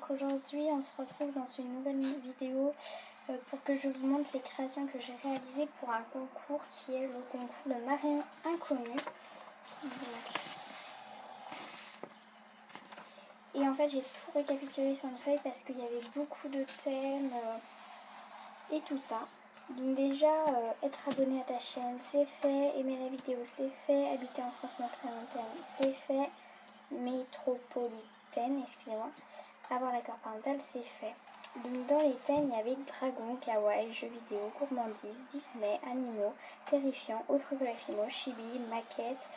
aujourd'hui on se retrouve dans une nouvelle vidéo pour que je vous montre les créations que j'ai réalisées pour un concours qui est le concours de Marine Inconnue. Et en fait j'ai tout récapitulé sur une feuille parce qu'il y avait beaucoup de thèmes et tout ça. Donc déjà être abonné à ta chaîne c'est fait, aimer la vidéo c'est fait, habiter en France métropolitaine c'est fait, métropolitaine excusez-moi, avoir l'accord parental c'est fait. Donc dans les thèmes il y avait dragon, kawaii, jeux vidéo, gourmandise, Disney, animaux, terrifiants, autres que la filmo, chibi, maquette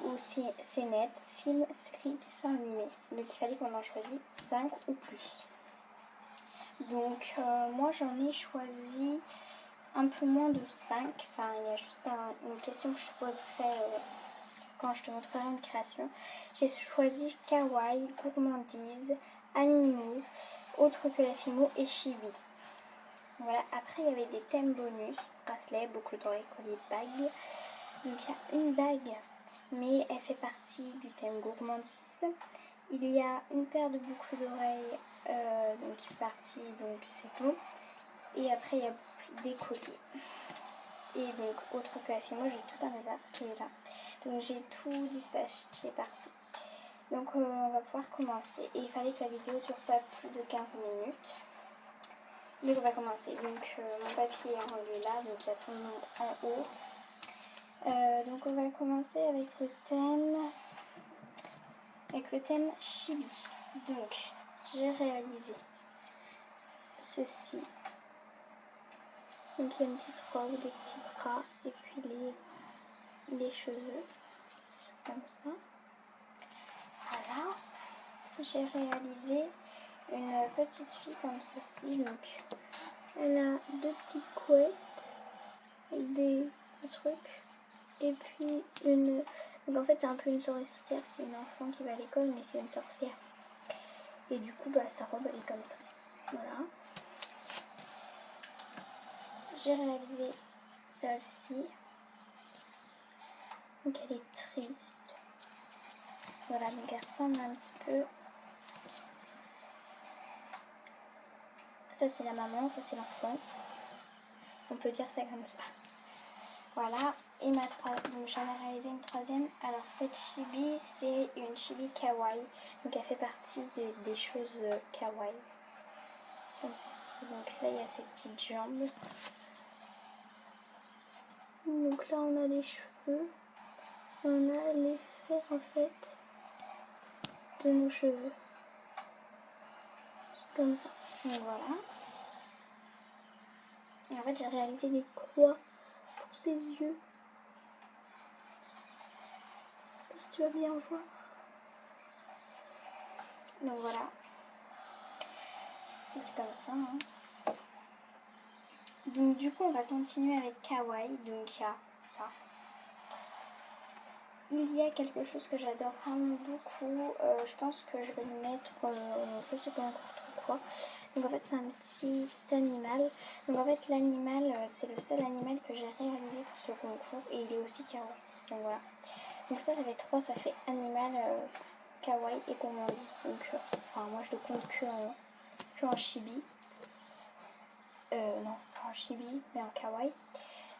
ou scénette, film, script, dessin animé. Donc il fallait qu'on en choisisse 5 ou plus. Donc moi j'en ai choisi un peu moins de 5, enfin il y a juste une question que je te poserai quand je te montrerai une création. J'ai choisi kawaii, gourmandise, animaux, autres que la filmo et chibi. Voilà, après il y avait des thèmes bonus, bracelet, boucle d'oreille, collier, bague. Donc il y a une bague, mais elle fait partie du thème gourmandise. Il y a une paire de boucles d'oreilles, donc qui fait partie, donc c'est bon. Et après il y a des colliers. Et donc autre que la filmo, j'ai tout un hasard qui est là. Donc j'ai tout dispatché partout. Donc on va pouvoir commencer. Et il fallait que la vidéo dure pas plus de 15 minutes. Donc on va commencer. Donc mon papier est rendu là, donc il y a ton nom en haut. Donc on va commencer avec le thème chibi. Donc j'ai réalisé ceci. Donc il y a une petite robe, des petits bras et puis les cheveux comme ça. Voilà. J'ai réalisé une petite fille comme ceci. Donc elle a deux petites couettes avec des trucs. Et puis une... Donc en fait c'est un peu une sorcière, c'est une enfant qui va à l'école mais c'est une sorcière. Et du coup bah sa robe elle est comme ça. Voilà. J'ai réalisé celle-ci. Donc elle est triste. Voilà, donc elle ressemble un petit peu. Ça c'est la maman, ça c'est l'enfant. On peut dire ça comme ça. Voilà, et donc j'en ai réalisé une troisième. Alors cette chibi, c'est une chibi kawaii. Donc elle fait partie des choses kawaii. Comme ceci. Donc là il y a ses petites jambes. Donc là on a les cheveux. On a l'effet en fait de nos cheveux. Comme ça. Donc voilà. Et en fait j'ai réalisé des croix pour ses yeux. Si tu vas bien voir. Donc voilà. C'est comme ça. Hein. Donc du coup on va continuer avec kawaii. Donc il y a ça. Il y a quelque chose que j'adore vraiment beaucoup. Je pense que je vais le mettre, je sais pas encore trop quoi. Donc en fait c'est un petit animal. Donc en fait l'animal, c'est le seul animal que j'ai réalisé pour ce concours. Et il est aussi kawaii. Donc voilà. Donc ça fait 3, ça fait animal, kawaii et gourmandise. Donc enfin moi je le compte que en chibi. Non, pas en chibi, mais en kawaii.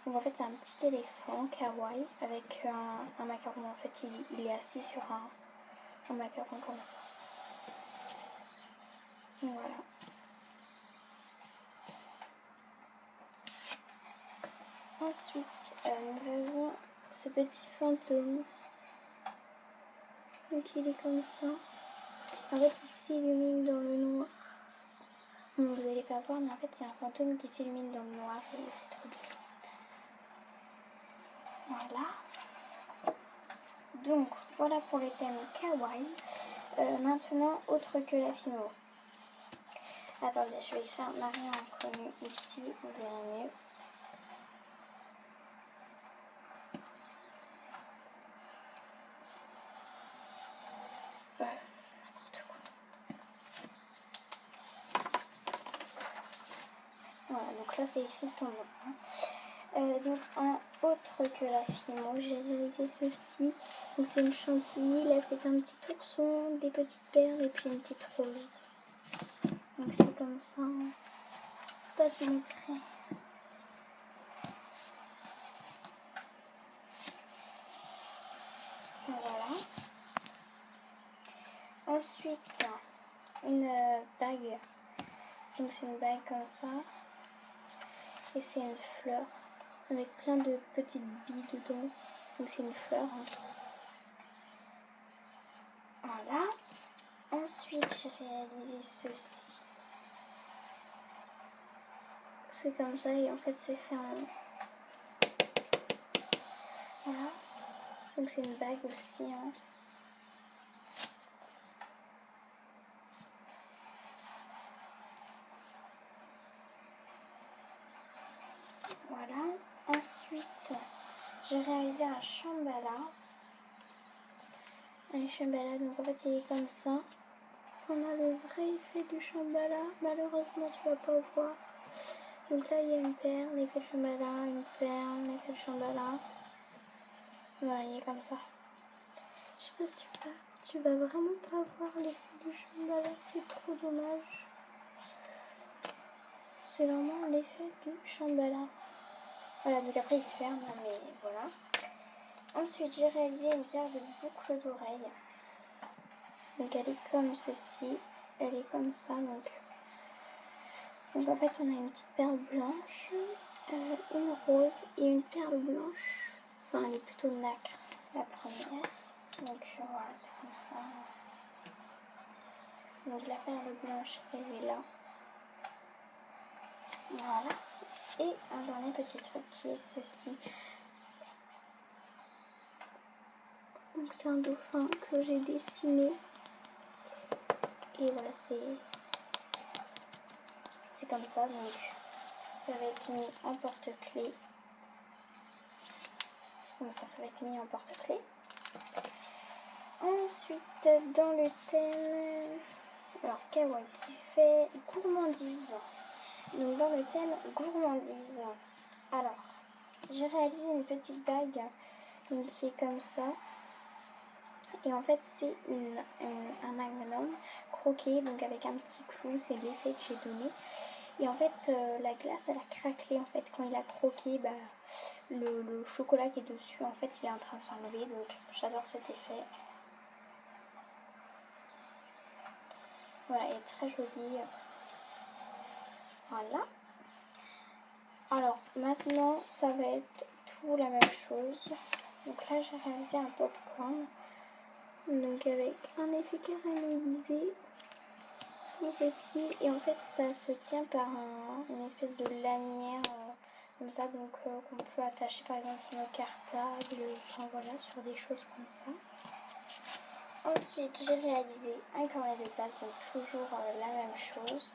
Donc en fait c'est un petit éléphant kawaii avec un macaron. En fait il est assis sur un macaron comme ça. Donc voilà. Ensuite nous avons ce petit fantôme. Donc il est comme ça. En fait il s'illumine dans le noir. Bon, vous n'allez pas voir mais en fait c'est un fantôme qui s'illumine dans le noir et c'est trop beau. Voilà. Donc voilà pour le thème kawaii. Maintenant autre que la filmo. Attendez, je vais écrire Marine Inconnue ici, vous verrez mieux. N'importe quoi. Voilà, donc là c'est écrit ton nom. Donc en autre que la filmo, j'ai réalisé ceci. Donc c'est une chantilly, là c'est un petit ourson, des petites perles et puis une petite rose. Donc c'est comme ça. Pas te montrer. Voilà. Ensuite, une bague. Donc c'est une bague comme ça. Et c'est une fleur avec plein de petites billes dedans. Donc c'est une fleur. Voilà. Ensuite, j'ai réalisé ceci. C'est comme ça et en fait c'est fait en... Voilà. Donc c'est une bague aussi. Voilà. Ensuite, j'ai réalisé un chambala. Un chambala, donc en fait il est comme ça. On a le vrai effet du chambala. Malheureusement tu vas pas voir. Donc là il y a une perle, l'effet de chambala, une perle, l'effet de chambala. Voilà, il est comme ça. Je sais pas si tu vas vraiment pas voir l'effet du chambala, c'est trop dommage. C'est vraiment l'effet du chambala. Voilà, donc après il se ferme, mais voilà. Ensuite, j'ai réalisé une paire de boucles d'oreilles. Donc elle est comme ceci, elle est comme ça. Donc en fait, on a une petite perle blanche, une rose et une perle blanche. Enfin, elle est plutôt nacre, la première. Donc voilà, c'est comme ça. Donc la perle blanche, elle est là. Voilà. Et un dernier petit truc qui est ceci. Donc c'est un dauphin que j'ai dessiné. Et voilà, c'est comme ça. Donc ça va être mis en porte-clés. Comme ça va être mis en porte-clés. Ensuite, dans le thème... Alors, kawaii, c'est fait gourmandise. Donc dans le thème gourmandise. Alors, j'ai réalisé une petite bague donc, qui est comme ça. Et en fait, c'est un magnum croqué, donc avec un petit clou, c'est l'effet que j'ai donné. Et en fait, la glace, elle a craquelé. En fait, quand il a croqué, bah, le chocolat qui est dessus, en fait, il est en train de s'enlever. Donc, j'adore cet effet. Voilà, elle est très jolie. Voilà. Alors, maintenant, ça va être tout la même chose. Donc là, j'ai réalisé un popcorn. Donc avec un effet caramélisé comme ceci, et en fait ça se tient par une espèce de lanière comme ça, donc qu'on peut attacher par exemple sur nos cartables, enfin voilà, sur des choses comme ça. Ensuite j'ai réalisé un carnet de glace, donc toujours la même chose.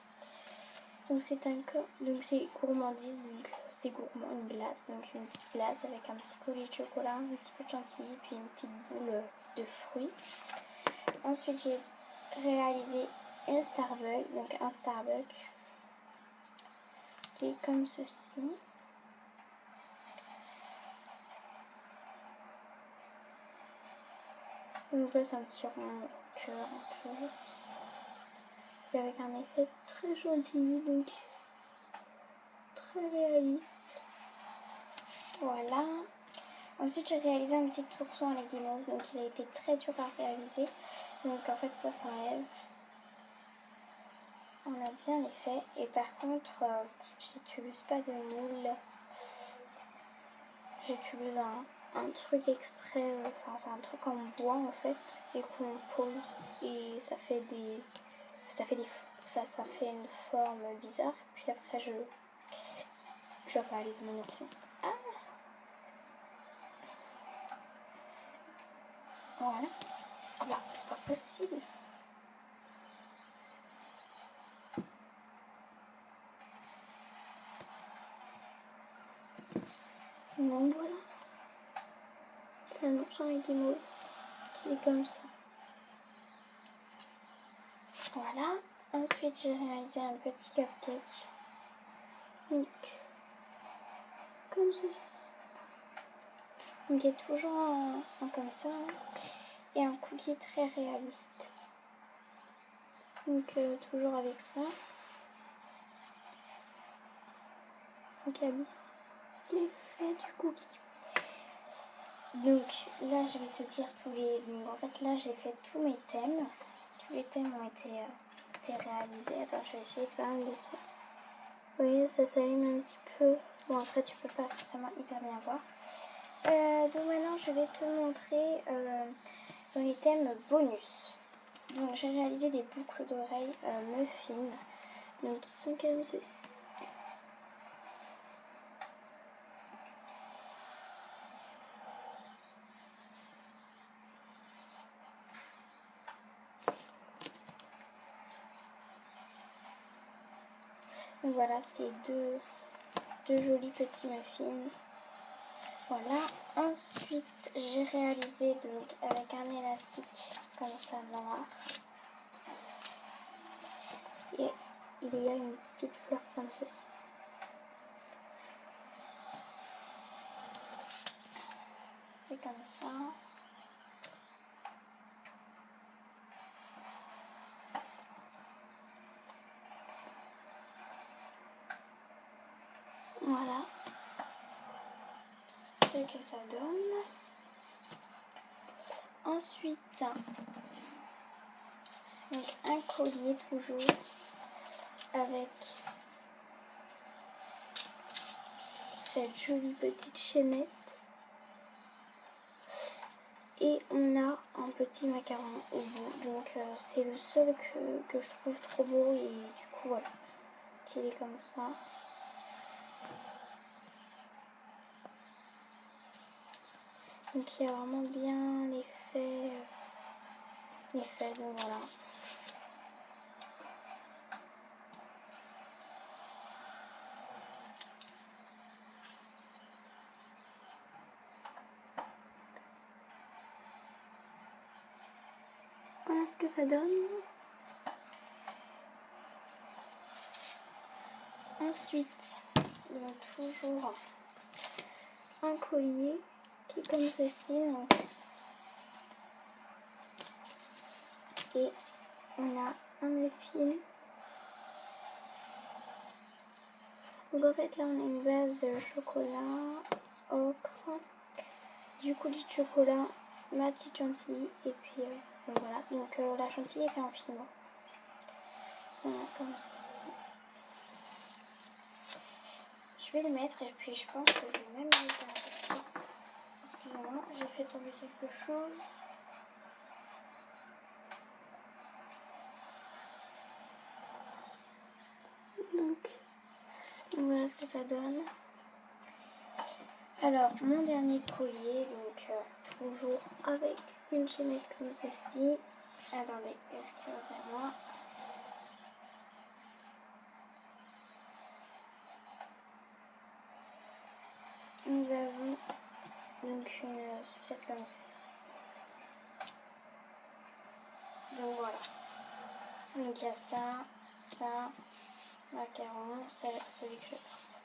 Donc c'est gourmandise, donc c'est gourmand, une glace, donc une petite glace avec un petit collier de chocolat, un petit peu de chantilly, puis une petite boule de fruits. Ensuite, j'ai réalisé une Starbucks, donc un Starbucks qui est comme ceci. Donc là, c'est un petit rond cœur un peu. Et avec un effet très gentil, donc très réaliste. Voilà. Ensuite, j'ai réalisé un petit ourson à la guimauve, donc il a été très dur à réaliser. Donc en fait, ça s'enlève. On a bien les faits. Et par contre, j'utilise pas de moule. J'utilise un truc exprès. Enfin, c'est un truc en bois en fait. Et qu'on pose. Et ça fait ça fait une forme bizarre. Puis après, je réalise mon ourson. Ah! Voilà. Bah, c'est pas possible. Donc voilà. C'est un ourson avec des mots qui est comme ça. Voilà. Ensuite, j'ai réalisé un petit cupcake. Donc, comme ceci. Donc, il y a toujours un comme ça. Et un cookie très réaliste. Donc toujours avec ça. Donc il y a bien l'effet du cookie. Donc là je vais te dire tous les... Donc en fait là j'ai fait tous mes thèmes. Tous les thèmes ont été réalisés. Attends, je vais essayer de faire un de tout. Vous voyez, ça s'allume un petit peu. Bon, après tu peux pas forcément hyper bien voir. Donc maintenant je vais te montrer dans les thèmes bonus. Donc j'ai réalisé des boucles d'oreilles muffins. Donc qui sont comme ceci. Donc voilà, c'est deux jolis petits muffins. Voilà. Ensuite, j'ai réalisé donc avec un élastique comme ça noir. Et il y a une petite fleur comme ceci. C'est comme ça. Voilà ce que ça donne. Ensuite, donc un collier toujours avec cette jolie petite chaînette. Et on a un petit macaron au bout. Donc c'est le seul que je trouve trop beau et du coup voilà. Il est comme ça. Donc il y a vraiment bien l'effet. Donc voilà. Voilà ce que ça donne. Ensuite, donc toujours un collier qui est comme ceci. Donc, et on a un muffin. Donc en fait là on a une base de chocolat, ocre, du coulis de chocolat, ma petite chantilly et puis donc voilà. Donc la chantilly est faite en filo. Voilà comme ceci. Je vais le mettre et puis je pense que je vais même le garder. Excusez-moi, j'ai fait tomber quelque chose. Donc voilà ce que ça donne. Alors mon dernier collier, donc toujours avec une chaînette comme ceci. Attendez, excusez-moi. Nous avons donc une sucette comme ceci. Donc voilà. Donc il y a ça, macaron, c'est celui que je porte.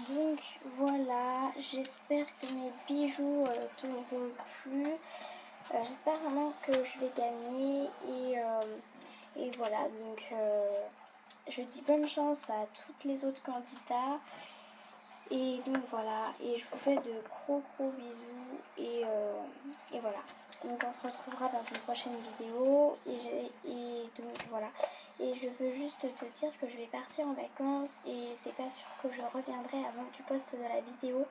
Donc voilà, j'espère que mes bijoux t'auront plu. J'espère vraiment que je vais gagner et voilà. Donc je dis bonne chance à toutes les autres candidats. Et donc voilà, et je vous fais de gros bisous et voilà. Donc on se retrouvera dans une prochaine vidéo et donc voilà. Et je veux juste te dire que je vais partir en vacances et c'est pas sûr que je reviendrai avant que tu postes de la vidéo.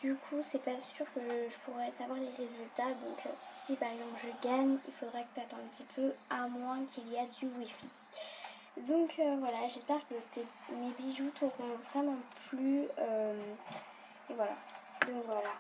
Du coup c'est pas sûr que je pourrai savoir les résultats. Donc si par exemple je gagne, il faudra que tu attends un petit peu à moins qu'il y a du wifi. Donc voilà, j'espère que mes bijoux t'auront vraiment plu. Et voilà. Donc voilà.